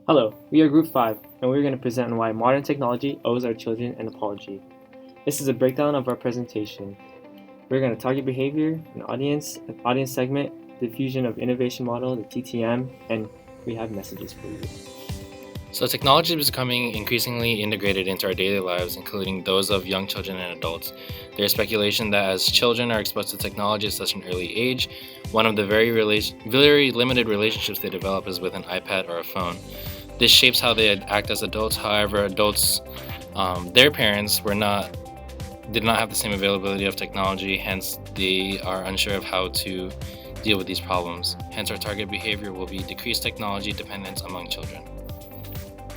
Hello, we are Group 5, and we're going to present on why modern technology owes our children an apology. This is a breakdown of our presentation. We're going to target behavior, an audience segment, diffusion of innovation model, the TTM, and we have messages for you. So technology is becoming increasingly integrated into our daily lives, including those of young children and adults. There is speculation that as children are exposed to technology at such an early age, one of the very limited relationships they develop is with an iPad or a phone. This shapes how they act as adults. However, adults, their parents did not have the same availability of technology, hence they are unsure of how to deal with these problems. Hence our target behavior will be decreased technology dependence among children.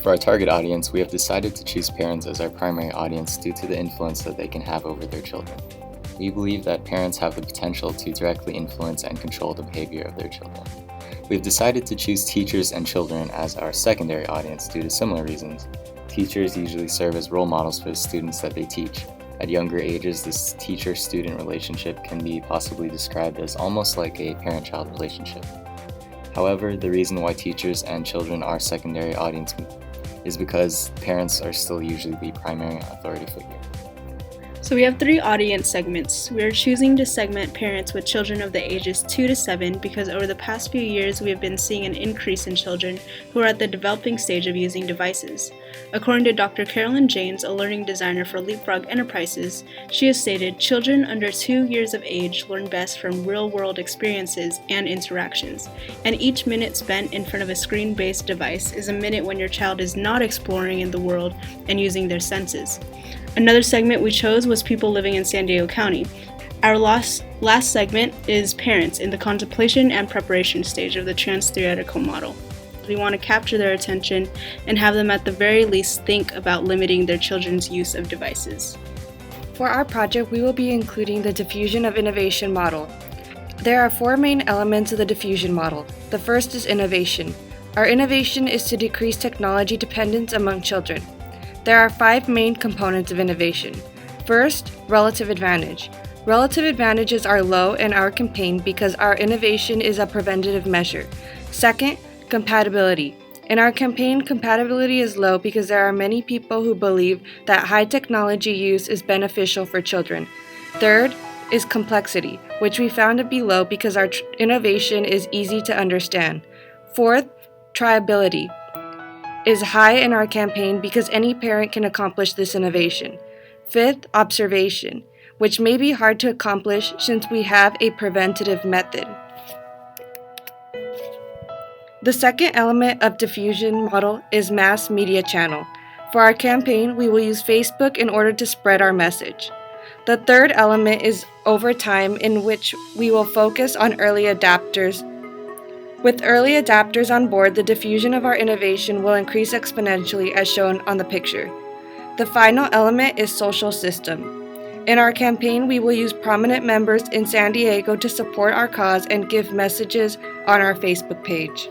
For our target audience, we have decided to choose parents as our primary audience due to the influence that they can have over their children. We believe that parents have the potential to directly influence and control the behavior of their children. We've decided to choose teachers and children as our secondary audience due to similar reasons. Teachers usually serve as role models for the students that they teach. At younger ages, this teacher-student relationship can be possibly described as almost like a parent-child relationship. However, the reason why teachers and children are secondary audience is because parents are still usually the primary authority figure. So we have 3 audience segments. We are choosing to segment parents with children of the ages 2 to 7 because over the past few years we have been seeing an increase in children who are at the developing stage of using devices. According to Dr. Carolyn James, a learning designer for Leapfrog Enterprises, she has stated, children under 2 years of age learn best from real-world experiences and interactions, and each minute spent in front of a screen-based device is a minute when your child is not exploring in the world and using their senses. Another segment we chose was people living in San Diego County. Our last segment is parents in the contemplation and preparation stage of the trans-theoretical model. We want to capture their attention and have them at the very least think about limiting their children's use of devices. For our project, we will be including the diffusion of innovation model. There are 4 main elements of the diffusion model. The first is innovation. Our innovation is to decrease technology dependence among children. There are 5 main components of innovation. First, relative advantage. Relative advantages are low in our campaign because our innovation is a preventative measure. Second, compatibility. In our campaign, compatibility is low because there are many people who believe that high technology use is beneficial for children. Third is complexity, which we found to be low because our innovation is easy to understand. Fourth, triability is high in our campaign because any parent can accomplish this innovation. Fifth, observation, which may be hard to accomplish since we have a preventative method. The second element of diffusion model is mass media channel. For our campaign, we will use Facebook in order to spread our message. The third element is over time, in which we will focus on early adapters. With early adapters on board, the diffusion of our innovation will increase exponentially as shown on the picture. The final element is social system. In our campaign, we will use prominent members in San Diego to support our cause and give messages on our Facebook page.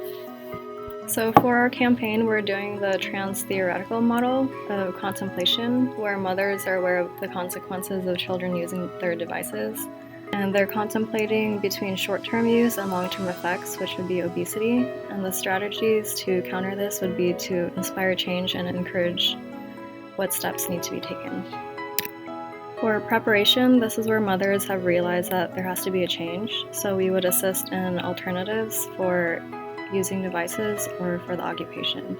So for our campaign, we're doing the trans-theoretical model of contemplation, where mothers are aware of the consequences of children using their devices. And they're contemplating between short-term use and long-term effects, which would be obesity. And the strategies to counter this would be to inspire change and encourage what steps need to be taken. For preparation, this is where mothers have realized that there has to be a change. So we would assist in alternatives for using devices or for the occupation.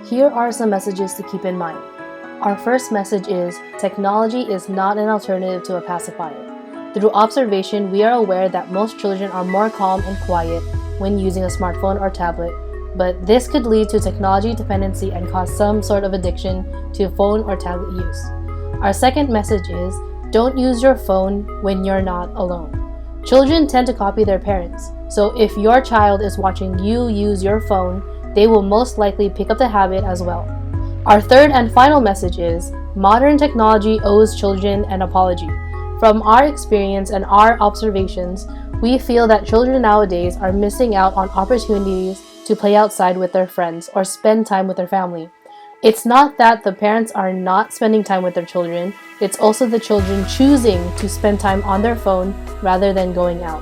Here are some messages to keep in mind. Our first message is, technology is not an alternative to a pacifier. Through observation, we are aware that most children are more calm and quiet when using a smartphone or tablet, but this could lead to technology dependency and cause some sort of addiction to phone or tablet use. Our second message is, don't use your phone when you're not alone. Children tend to copy their parents, so if your child is watching you use your phone, they will most likely pick up the habit as well. Our third and final message is, modern technology owes children an apology. From our experience and our observations, we feel that children nowadays are missing out on opportunities to play outside with their friends or spend time with their family. It's not that the parents are not spending time with their children, it's also the children choosing to spend time on their phone rather than going out.